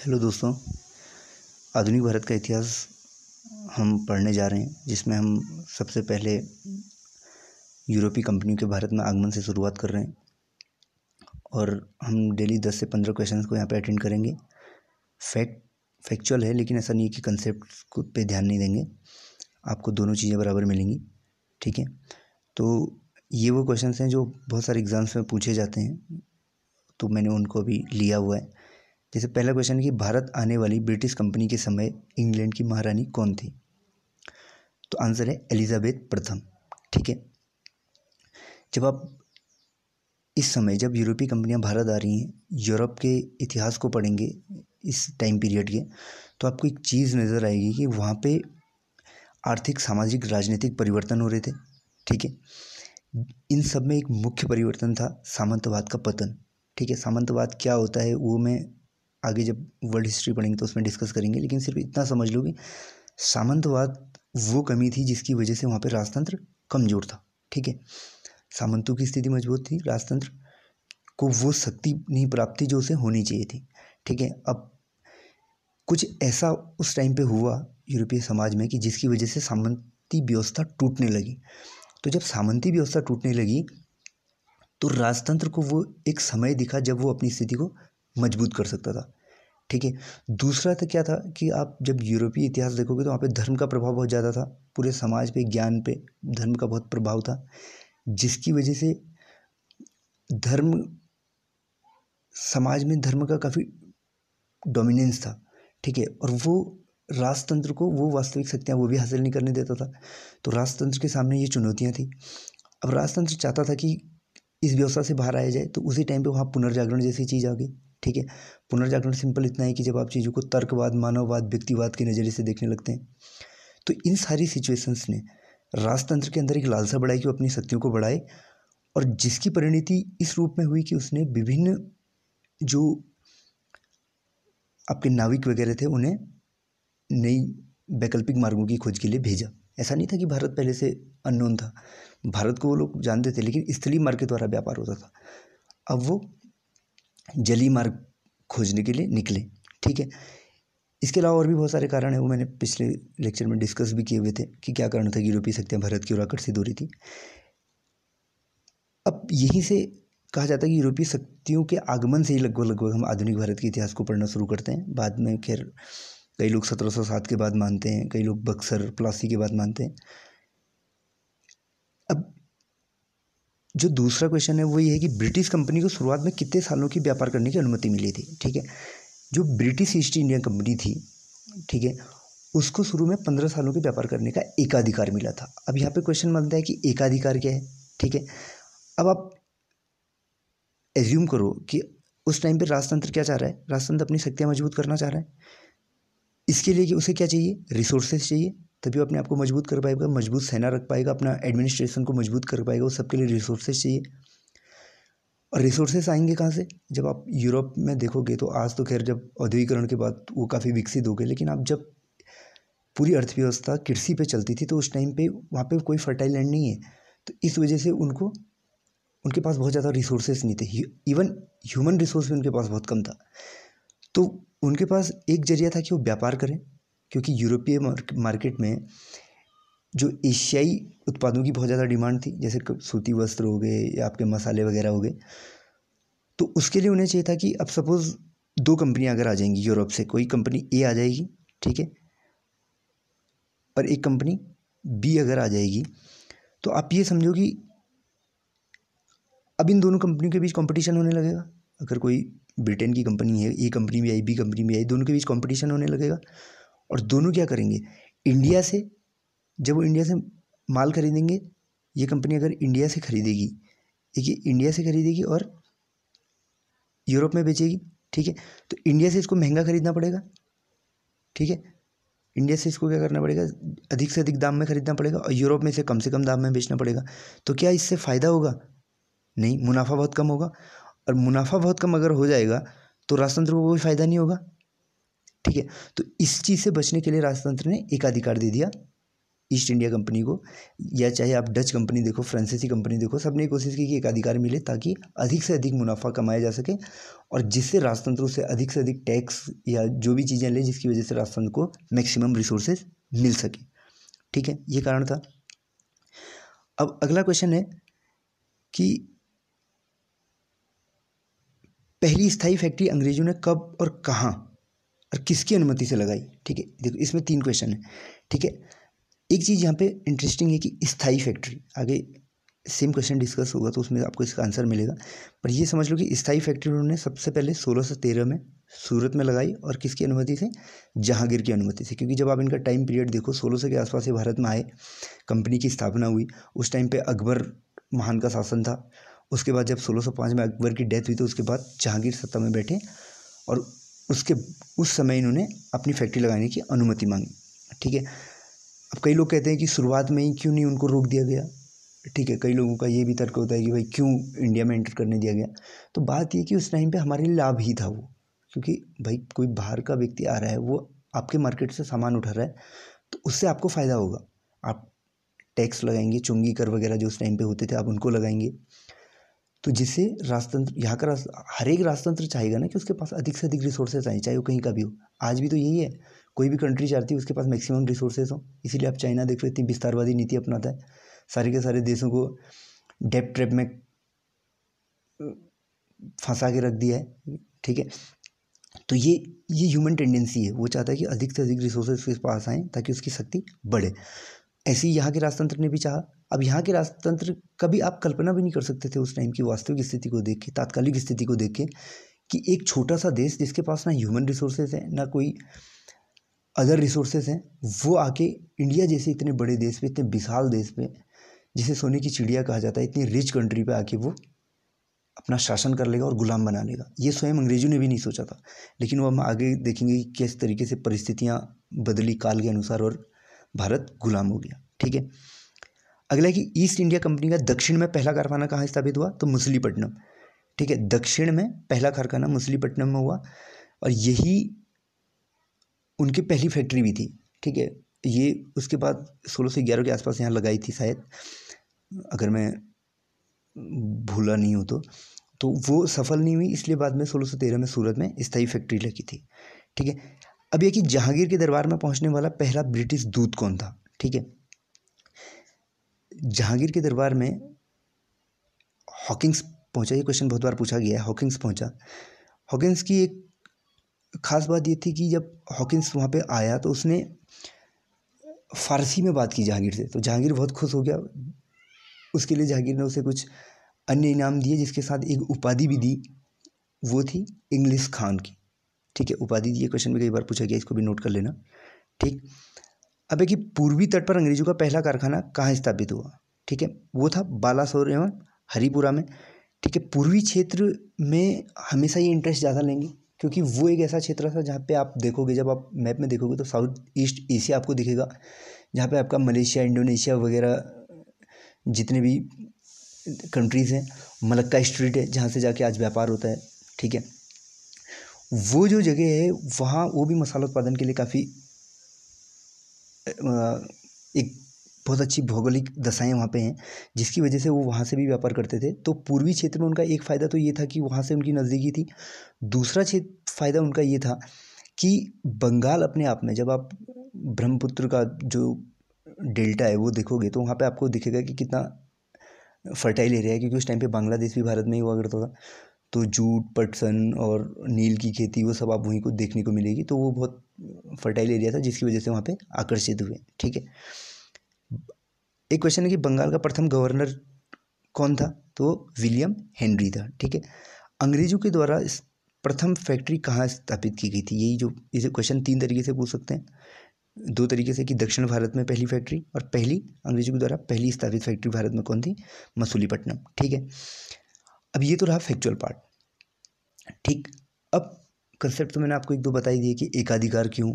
Hello दोस्तों, आधुनिक भारत का इतिहास हम पढ़ने जा रहे हैं, जिसमें हम सबसे पहले यूरोपीय कंपनियों के भारत में आगमन से शुरुआत कर रहे हैं और हम डेली 10 से 15 क्वेश्चंस को यहाँ पे अटेंड करेंगे। फैक्चुअल है, लेकिन ऐसा नहीं है कि कंसेप्ट को पे ध्यान नहीं देंगे। आपको दोनों चीज़ें बराबर मिलेंगी, ठीक है। तो ये वो क्वेश्चंस हैं जो बहुत सारे एग्ज़ाम्स में पूछे जाते हैं, तो मैंने उनको अभी लिया हुआ है। जैसे पहला क्वेश्चन है कि भारत आने वाली ब्रिटिश कंपनी के समय इंग्लैंड की महारानी कौन थी? तो आंसर है एलिजाबेथ प्रथम, ठीक है। जब यूरोपीय कंपनियां भारत आ रही हैं, यूरोप के इतिहास को पढ़ेंगे इस टाइम पीरियड के, तो आपको एक चीज़ नज़र आएगी कि वहाँ पे आर्थिक, सामाजिक, राजनीतिक परिवर्तन हो रहे थे, ठीक है। इन सब में एक मुख्य परिवर्तन था सामंतवाद का पतन, ठीक है। सामंतवाद क्या होता है वो मैं आगे जब वर्ल्ड हिस्ट्री पढ़ेंगे तो उसमें डिस्कस करेंगे, लेकिन सिर्फ इतना समझ लो कि सामंतवाद वो कमी थी जिसकी वजह से वहाँ पे राजतंत्र कमज़ोर था, ठीक है। सामंतों की स्थिति मजबूत थी, राजतंत्र को वो शक्ति नहीं प्राप्त थी जो उसे होनी चाहिए थी, ठीक है। अब कुछ ऐसा उस टाइम पे हुआ यूरोपीय समाज में कि जिसकी वजह से सामंती व्यवस्था टूटने लगी। तो जब सामंती व्यवस्था टूटने लगी तो राजतंत्र को वो एक समय दिखा जब वो अपनी स्थिति को मजबूत कर सकता था, ठीक है। दूसरा तो क्या था कि आप जब यूरोपीय इतिहास देखोगे तो वहाँ पे धर्म का प्रभाव बहुत ज़्यादा था, पूरे समाज पे, ज्ञान पे धर्म का बहुत प्रभाव था, जिसकी वजह से समाज में धर्म का काफ़ी डोमिनेंस था, ठीक है। और वो राजतंत्र को वो वास्तविक शक्तियाँ वो भी हासिल नहीं करने देता था। तो राजतंत्र के सामने ये चुनौतियाँ थी। अब राजतंत्र चाहता था कि इस व्यवस्था से बाहर आया जाए, तो उसी टाइम पे वहाँ पुनर्जागरण जैसी चीज़ आ गई, ठीक है। पुनर्जागरण सिंपल इतना है कि जब आप चीज़ों को तर्कवाद, मानववाद, व्यक्तिवाद के नज़रिए से देखने लगते हैं, तो इन सारी सिचुएशंस ने राजतंत्र के अंदर एक लालसा बढ़ाई कि वो अपनी शक्तियों को बढ़ाए, और जिसकी परिणति इस रूप में हुई कि उसने विभिन्न जो आपके नाविक वगैरह थे उन्हें नई वैकल्पिक मार्गों की खोज के लिए भेजा। ऐसा नहीं था कि भारत पहले से अननोन था, भारत को वो लोग जानते थे, लेकिन स्थलीय मार्ग के द्वारा व्यापार होता था। अब वो जलीय मार्ग खोजने के लिए निकले, ठीक है। इसके अलावा और भी बहुत सारे कारण हैं, वो मैंने पिछले लेक्चर में डिस्कस भी किए हुए थे कि क्या कारण था कि यूरोपीय शक्तियाँ भारत की ओर आकर्षित हो रही थी। अब यहीं से कहा जाता है कि यूरोपीय शक्तियों के आगमन से ही लगभग हम आधुनिक भारत के इतिहास को पढ़ना शुरू करते हैं। बाद में खैर कई लोग 1707 के बाद मानते हैं, कई लोग बक्सर, प्लासी के बाद मानते हैं। अब जो दूसरा क्वेश्चन है वो ये है कि ब्रिटिश कंपनी को शुरुआत में कितने सालों की व्यापार करने की अनुमति मिली थी, ठीक है। जो ब्रिटिश ईस्ट इंडिया कंपनी थी, ठीक है, उसको शुरू में 15 सालों के व्यापार करने का एकाधिकार मिला था। अब यहाँ पे क्वेश्चन बनता है कि एकाधिकार क्या है, ठीक है। अब आप एज्यूम करो कि उस टाइम पे राजतंत्र क्या चाह रहा है, राजतंत्र अपनी शक्तियाँ मजबूत करना चाह रहा है। इसके लिए कि उसे क्या चाहिए, रिसोर्सेज चाहिए, तभी वो अपने आप को मजबूत कर पाएगा, मजबूत सेना रख पाएगा, अपना एडमिनिस्ट्रेशन को मजबूत कर पाएगा। वो सबके लिए रिसोर्सेज चाहिए, और रिसोर्सेज आएंगे कहाँ से? जब आप यूरोप में देखोगे तो आज तो खैर जब औद्योगिकरण के बाद वो काफ़ी विकसित हो गए, लेकिन आप जब पूरी अर्थव्यवस्था कृषि पे चलती थी तो उस टाइम पे वहाँ पे कोई फर्टाइल लैंड नहीं है, तो इस वजह से उनके पास बहुत ज़्यादा रिसोर्सेज नहीं थे। इवन ह्यूमन रिसोर्स भी उनके पास बहुत कम था। तो उनके पास एक जरिया था कि वो व्यापार करें, क्योंकि यूरोपीय मार्केट में जो एशियाई उत्पादों की बहुत ज़्यादा डिमांड थी, जैसे सूती वस्त्र हो गए या आपके मसाले वगैरह हो गए। तो उसके लिए उन्हें चाहिए था कि अब सपोज़ 2 कंपनियां अगर आ जाएंगी यूरोप से, कोई कंपनी ए आ जाएगी, ठीक है, और एक कंपनी बी अगर आ जाएगी, तो आप ये समझो कि अब इन दोनों कंपनियों के बीच कंपटीशन होने लगेगा। अगर कोई ब्रिटेन की कंपनी है, ए कंपनी भी आई, बी कंपनी भी आई, दोनों के बीच कंपटीशन होने लगेगा। और दोनों क्या करेंगे, इंडिया से, जब वो इंडिया से माल खरीदेंगे, ये कंपनी अगर इंडिया से खरीदेगी, देखिए इंडिया से खरीदेगी और यूरोप में बेचेगी, ठीक है, तो इंडिया से इसको महंगा खरीदना पड़ेगा, ठीक है। इंडिया से इसको क्या करना पड़ेगा, अधिक से अधिक दाम में खरीदना पड़ेगा, और यूरोप में से कम दाम में बेचना पड़ेगा। तो क्या इससे फ़ायदा होगा? नहीं, मुनाफा बहुत कम होगा। और मुनाफा बहुत कम अगर हो जाएगा तो राजतंत्र को कोई फ़ायदा नहीं होगा, ठीक है। तो इस चीज़ से बचने के लिए राजतंत्र ने एकाधिकार दे दिया ईस्ट इंडिया कंपनी को, या चाहे आप डच कंपनी देखो, फ्रांसीसी कंपनी देखो, सब ने कोशिश की कि एकाधिकार मिले ताकि अधिक से अधिक मुनाफा कमाया जा सके और जिससे राजतंत्र से अधिक टैक्स या जो भी चीज़ें ले जिसकी वजह से राजतंत्र को मैक्सिमम रिसोर्सेज मिल सके। ठीक है, ये कारण था। अब अगला क्वेश्चन है कि पहली स्थायी फैक्ट्री अंग्रेजों ने कब और कहाँ और किसकी अनुमति से लगाई। ठीक है, देखो इसमें 3 क्वेश्चन है। ठीक है, एक चीज़ यहाँ पे इंटरेस्टिंग है कि स्थायी फैक्ट्री, आगे सेम क्वेश्चन डिस्कस होगा तो उसमें आपको इसका आंसर मिलेगा, पर ये समझ लो कि स्थायी फैक्ट्री उन्होंने सबसे पहले 1613 में सूरत में लगाई और किसकी अनुमति से, जहांगीर की अनुमति से। क्योंकि जब आप इनका टाइम पीरियड देखो 1600 के आसपास ये भारत में आए, कंपनी की स्थापना हुई, उस टाइम पे अकबर महान का शासन था। उसके बाद जब 1605 में अकबर की डेथ हुई तो उसके बाद जहांगीर सत्ता में बैठे और उस समय इन्होंने अपनी फैक्ट्री लगाने की अनुमति मांगी। ठीक है, अब कई लोग कहते हैं कि शुरुआत में ही क्यों नहीं उनको रोक दिया गया। ठीक है, कई लोगों का ये भी तर्क होता है कि भाई क्यों इंडिया में एंटर करने दिया गया। तो बात ये कि उस टाइम पे हमारे लिए लाभ ही था वो, क्योंकि भाई कोई बाहर का व्यक्ति आ रहा है, वो आपके मार्केट से सामान उठा रहा है, तो उससे आपको फ़ायदा होगा। आप टैक्स लगाएंगे, चुंगी कर वगैरह जो उस टाइम पे होते थे आप उनको लगाएंगे, तो जिससे राजतंत्र, यहाँ का हर एक राजतंत्र चाहेगा ना कि उसके पास अधिक से अधिक रिसोर्सेज आए, चाहे वो कहीं का भी हो। आज भी तो यही है, कोई भी कंट्री चाहती है उसके पास मैक्सिमम रिसोर्सेज हो। इसीलिए आप चाइना देख लो, इतनी विस्तारवादी नीति अपनाता है, सारे के सारे देशों को डेब्ट ट्रैप में फंसा के रख दिया है। ठीक है, तो ये ह्यूमन टेंडेंसी है, वो चाहता है कि अधिक से अधिक रिसोर्सेज उसके पास आएँ ताकि उसकी शक्ति बढ़े। ऐसे ही यहाँ के राजतंत्र ने भी चाहा। अब यहाँ के राजतंत्र कभी आप कल्पना भी नहीं कर सकते थे उस टाइम की वास्तविक स्थिति को देख के, तात्कालिक स्थिति को देख के, कि एक छोटा सा देश जिसके पास ना ह्यूमन रिसोर्सेज है ना कोई अदर रिसोर्सेज हैं, वो आके इंडिया जैसे इतने बड़े देश पे, इतने विशाल देश पे, जिसे सोने की चिड़िया कहा जाता है, इतनी रिच कंट्री पे आके वो अपना शासन कर लेगा और गुलाम बना लेगा। ये स्वयं अंग्रेजों ने भी नहीं सोचा था। लेकिन वो हम आगे देखेंगे कि किस तरीके से परिस्थितियाँ बदली काल के अनुसार और भारत गुलाम हो गया। ठीक है, अगला है कि ईस्ट इंडिया कंपनी का दक्षिण में पहला कारखाना कहाँ स्थापित हुआ, तो मछलीपट्टनम। ठीक है, दक्षिण में पहला कारखाना मछलीपट्टनम में हुआ और यही उनकी पहली फैक्ट्री भी थी। ठीक है, ये उसके बाद 1611 के आसपास यहाँ लगाई थी शायद, अगर मैं भूला नहीं हो तो वो सफल नहीं हुई, इसलिए बाद में 1613 में सूरत में स्थायी फैक्ट्री लगी थी। ठीक है, अब ये कि जहांगीर के दरबार में पहुंचने वाला पहला ब्रिटिश दूत कौन था। ठीक है, जहांगीर के दरबार में हॉकिंस पहुंचा, ये क्वेश्चन बहुत बार पूछा गया है, हॉकिंस पहुंचा। हॉकिंस की एक खास बात ये थी कि जब हॉकिंस वहाँ पे आया तो उसने फ़ारसी में बात की जहांगीर से, तो जहांगीर बहुत खुश हो गया। उसके लिए जहांगीर ने उसे कुछ अन्य इनाम दिए, जिसके साथ एक उपाधि भी दी, वो थी इंग्लिश खान की। ठीक है, उपाधि दी, ये क्वेश्चन भी कई बार पूछा गया, इसको भी नोट कर लेना। ठीक, अब है कि पूर्वी तट पर अंग्रेजों का पहला कारखाना कहाँ स्थापित हुआ। ठीक है, वो था बालासोर एवं हरिपुरा में। ठीक है, पूर्वी क्षेत्र में हमेशा ये इंटरेस्ट ज़्यादा लेंगे, क्योंकि वो एक ऐसा क्षेत्र था जहाँ पे आप देखोगे, जब आप मैप में देखोगे तो साउथ ईस्ट एशिया आपको दिखेगा, जहाँ पे आपका मलेशिया, इंडोनेशिया वगैरह जितने भी कंट्रीज़ हैं, मलक्का स्ट्रीट है जहाँ से जाके आज व्यापार होता है। ठीक है, वो जो जगह है वहाँ वो भी मसाला उत्पादन के लिए काफ़ी एक बहुत अच्छी भौगोलिक दशाएं वहाँ पे हैं, जिसकी वजह से वो वहाँ से भी व्यापार करते थे। तो पूर्वी क्षेत्र में उनका एक फ़ायदा तो ये था कि वहाँ से उनकी नज़दीकी थी। दूसरा फ़ायदा उनका ये था कि बंगाल अपने आप में, जब आप ब्रह्मपुत्र का जो डेल्टा है वो देखोगे तो वहाँ पे आपको दिखेगा कि कितना फर्टाइल एरिया है, क्योंकि उस टाइम पे बांग्लादेश भी भारत में ही हुआ करता था। तो जूट, पटसन और नील की खेती वो सब आप वहीं को देखने को मिलेगी। तो वो बहुत फर्टाइल एरिया था, जिसकी वजह से वहाँ पे आकर्षित हुए। ठीक है, एक क्वेश्चन है कि बंगाल का प्रथम गवर्नर कौन था, तो विलियम हेनरी था। ठीक है, अंग्रेजों के द्वारा इस प्रथम फैक्ट्री कहाँ स्थापित की गई थी, यही जो इसे क्वेश्चन 3 तरीके से पूछ सकते हैं। 2 तरीके से कि दक्षिण भारत में पहली फैक्ट्री, और पहली अंग्रेजों के द्वारा पहली स्थापित फैक्ट्री भारत में कौन थी, मछलीपट्टनम। ठीक है, अब ये तो रहा फैक्चुअल पार्ट। ठीक, अब कंसेप्ट तो मैंने आपको 1-2 बता ही दिए कि एकाधिकार क्यों,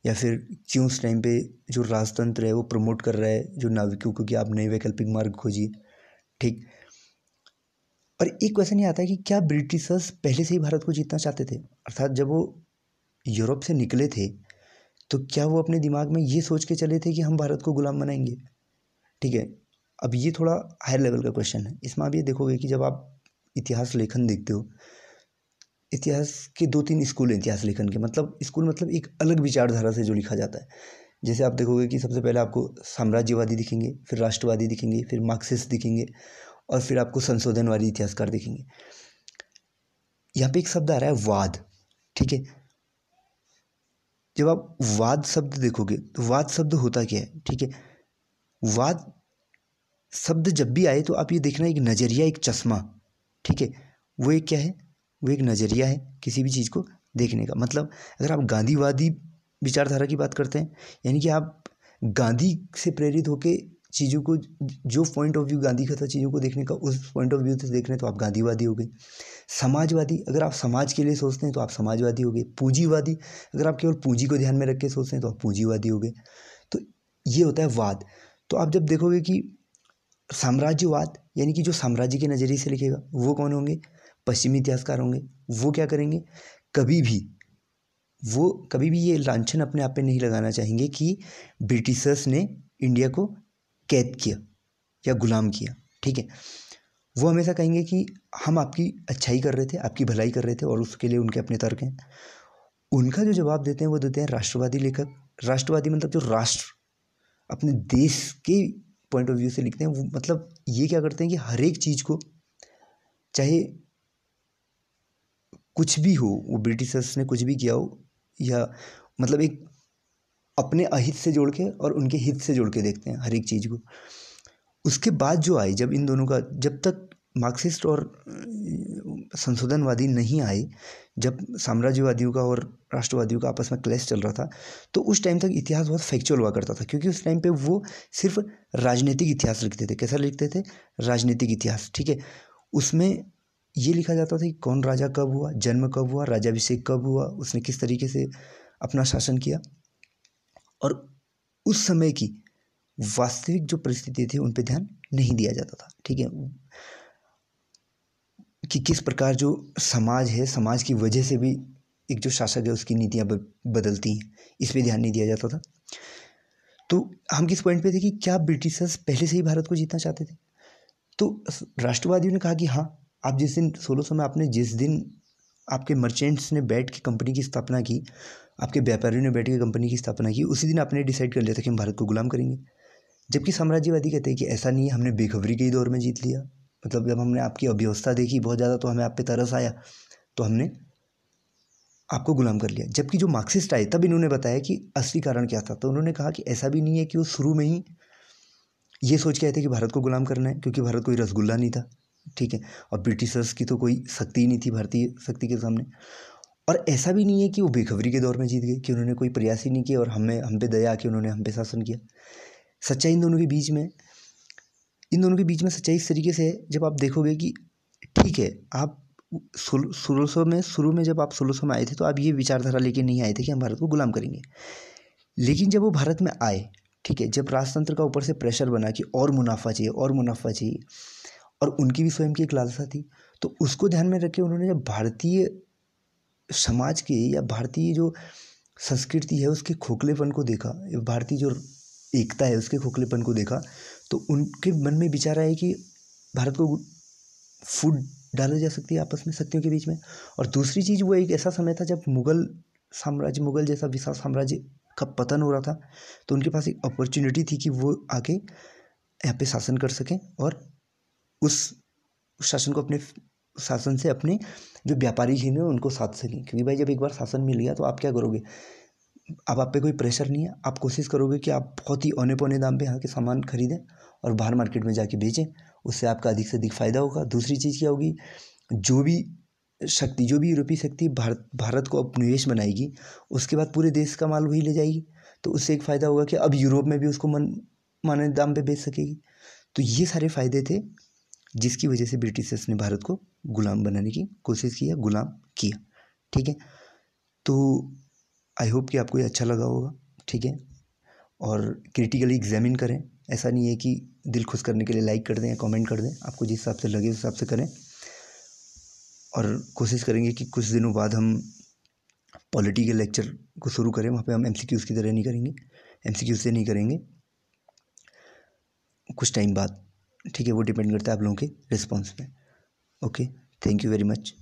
या फिर क्यों उस टाइम पे जो राजतंत्र है वो प्रमोट कर रहा है जो नाविकों को कि आप नए वैकल्पिक मार्ग खोजिए। ठीक, और एक क्वेश्चन ये आता है कि क्या ब्रिटिशर्स पहले से ही भारत को जीतना चाहते थे, अर्थात जब वो यूरोप से निकले थे तो क्या वो अपने दिमाग में ये सोच के चले थे कि हम भारत को गुलाम बनाएंगे? ठीक है, अब ये थोड़ा हायर लेवल का क्वेश्चन है। इसमें आप ये देखोगे कि जब आप इतिहास लेखन देखते हो, इतिहास के 2-3 स्कूल हैं इतिहास लेखन के, मतलब स्कूल मतलब एक अलग विचारधारा से जो लिखा जाता है। जैसे आप देखोगे कि सबसे पहले आपको साम्राज्यवादी दिखेंगे, फिर राष्ट्रवादी दिखेंगे, फिर मार्क्सिस्ट दिखेंगे, और फिर आपको संशोधनवादी इतिहासकार दिखेंगे। यहाँ पे एक शब्द आ रहा है वाद, ठीक है। जब आप वाद शब्द देखोगे तो वाद शब्द होता क्या है, ठीक है। वाद शब्द जब भी आए तो आप ये देखना, एक नज़रिया, एक चश्मा, ठीक है। वो एक क्या है, वो एक नज़रिया है किसी भी चीज़ को देखने का। मतलब अगर आप गांधीवादी विचारधारा की बात करते हैं, यानी कि आप गांधी से प्रेरित होके चीज़ों को, जो पॉइंट ऑफ व्यू गांधी का था चीज़ों को देखने का, उस पॉइंट ऑफ व्यू से देख रहे हैं तो आप गांधीवादी हो गए। समाजवादी, अगर आप समाज के लिए सोचते हैं तो आप समाजवादी हो गए। पूंजीवादी, अगर आप केवल पूंजी को ध्यान में रख के सोचते हैं तो आप पूंजीवादी हो गए। तो ये होता है वाद। तो आप जब देखोगे कि साम्राज्यवाद, यानी कि जो साम्राज्य के नज़रिए से लिखेगा, वो कौन होंगे? पश्चिमी इतिहासकार होंगे। वो क्या करेंगे, कभी भी ये लांछन अपने आप पे नहीं लगाना चाहेंगे कि ब्रिटिशर्स ने इंडिया को कैद किया या गुलाम किया, ठीक है। वो हमेशा कहेंगे कि हम आपकी अच्छाई कर रहे थे, आपकी भलाई कर रहे थे, और उसके लिए उनके अपने तर्क हैं। उनका जो जवाब देते हैं वो देते हैं राष्ट्रवादी लेखक। राष्ट्रवादी मतलब जो राष्ट्र, अपने देश के पॉइंट ऑफ व्यू से लिखते हैं। वो मतलब ये क्या करते हैं कि हर एक चीज़ को, चाहे कुछ भी हो, वो ब्रिटिशर्स ने कुछ भी किया हो, या मतलब एक अपने अहित से जोड़ के और उनके हित से जोड़ के देखते हैं हर एक चीज़ को। उसके बाद जो आए, जब इन दोनों का, जब तक मार्क्सिस्ट और संशोधनवादी नहीं आए, जब साम्राज्यवादियों का और राष्ट्रवादियों का आपस में क्लैश चल रहा था, तो उस टाइम तक इतिहास बहुत फैक्चुअल हुआ करता था, क्योंकि उस टाइम पे वो सिर्फ राजनीतिक इतिहास लिखते थे। कैसा लिखते थे? राजनीतिक इतिहास, ठीक है। उसमें ये लिखा जाता था कि कौन राजा कब हुआ, जन्म कब हुआ, राज्याभिषेक कब हुआ, उसने किस तरीके से अपना शासन किया, और उस समय की वास्तविक जो परिस्थिति थी उन पे ध्यान नहीं दिया जाता था, ठीक है। कि किस प्रकार जो समाज है, समाज की वजह से भी एक जो शासक है उसकी नीतियाँ बदलती हैं, इस पे ध्यान नहीं दिया जाता था। तो हम किस पॉइंट पे थे कि क्या ब्रिटिशर्स पहले से ही भारत को जीतना चाहते थे? तो राष्ट्रवादियों ने कहा कि हाँ, आप जिस दिन 1600 में आपने, जिस दिन आपके मर्चेंट्स ने बैठ के कंपनी की स्थापना की, आपके व्यापारियों ने बैठ के कंपनी की स्थापना की, उसी दिन आपने डिसाइड कर लिया था कि हम भारत को गुलाम करेंगे। जबकि साम्राज्यवादी कहते हैं कि ऐसा नहीं है, हमने बेखबरी के ही दौर में जीत लिया। मतलब जब हमने आपकी अव्यवस्था देखी बहुत ज़्यादा, तो हमें आप पे तरस आया, तो हमने आपको गुलाम कर लिया। जबकि जो मार्क्सिस्ट आए, तब इन्होंने बताया कि असली कारण क्या था। तो उन्होंने कहा कि ऐसा भी नहीं है कि वो शुरू में ही ये सोच के आए थे कि भारत को गुलाम करना है, क्योंकि भारत कोई रसगुल्ला नहीं था, ठीक है। और ब्रिटिशर्स की तो कोई शक्ति ही नहीं थी भारतीय शक्ति के सामने। और ऐसा भी नहीं है कि वो बेखबरी के दौर में जीत गए, कि उन्होंने कोई प्रयास ही नहीं किया और हम पे दया आके उन्होंने हम पे शासन किया। सच्चाई इन दोनों के बीच में, सच्चाई इस तरीके से है, जब आप देखोगे कि ठीक है, आप 1600 में जब आप 1600 में आए थे, तो आप ये विचारधारा लेके नहीं आए थे कि हम भारत को गुलाम करेंगे। लेकिन जब वो भारत में आए, ठीक है, जब राजतंत्र का ऊपर से प्रेशर बना कि और मुनाफा चाहिए, और मुनाफा चाहिए, और उनकी भी स्वयं की एक लालसा थी, तो उसको ध्यान में रख के उन्होंने जब भारतीय समाज के या भारतीय जो संस्कृति है उसके खोखलेपन को देखा, भारतीय जो एकता है उसके खोखलेपन को देखा, तो उनके मन में विचार आया कि भारत को फूट डाला जा सकती है आपस में शक्तियों के बीच में। और दूसरी चीज़, वो एक ऐसा समय था जब मुगल जैसा विशाल साम्राज्य का पतन हो रहा था, तो उनके पास एक अपॉर्चुनिटी थी कि वो आके यहाँ पे शासन कर सकें, और उस शासन को, अपने शासन से अपने जो व्यापारी हैं उनको साध सकें। क्योंकि भाई जब एक बार शासन मिल गया तो आप क्या करोगे, अब आप पे कोई प्रेशर नहीं है, आप कोशिश करोगे कि आप बहुत ही औने पौने दाम पे यहाँ के सामान खरीदें और बाहर मार्केट में जाके बेचें, उससे आपका अधिक से अधिक फ़ायदा होगा। दूसरी चीज़ क्या होगी, जो भी यूरोपीय शक्ति भारत को उपनिवेश बनाएगी, उसके बाद पूरे देश का माल वही ले जाएगी, तो उससे एक फ़ायदा होगा कि अब यूरोप में भी उसको माने दाम पे बेच सकेगी। तो ये सारे फ़ायदे थे जिसकी वजह से ब्रिटिशर्स ने भारत को गुलाम बनाने की कोशिश की, गुलाम किया, ठीक है। तो आई होप कि आपको ये अच्छा लगा होगा, ठीक है। और क्रिटिकली एग्जामिन करें, ऐसा नहीं है कि दिल खुश करने के लिए लाइक कर दें या कमेंट कर दें, आपको जिस हिसाब से लगे उस हिसाब से करें। और कोशिश करेंगे कि कुछ दिनों बाद हम पॉलिटी के लेक्चर को शुरू करें, वहाँ पे हम MCQs की तरह नहीं करेंगे, MCQ से नहीं करेंगे, कुछ टाइम बाद, ठीक है। वो डिपेंड करता है आप लोगों के रिस्पॉन्स पे। Okay, thank you very much.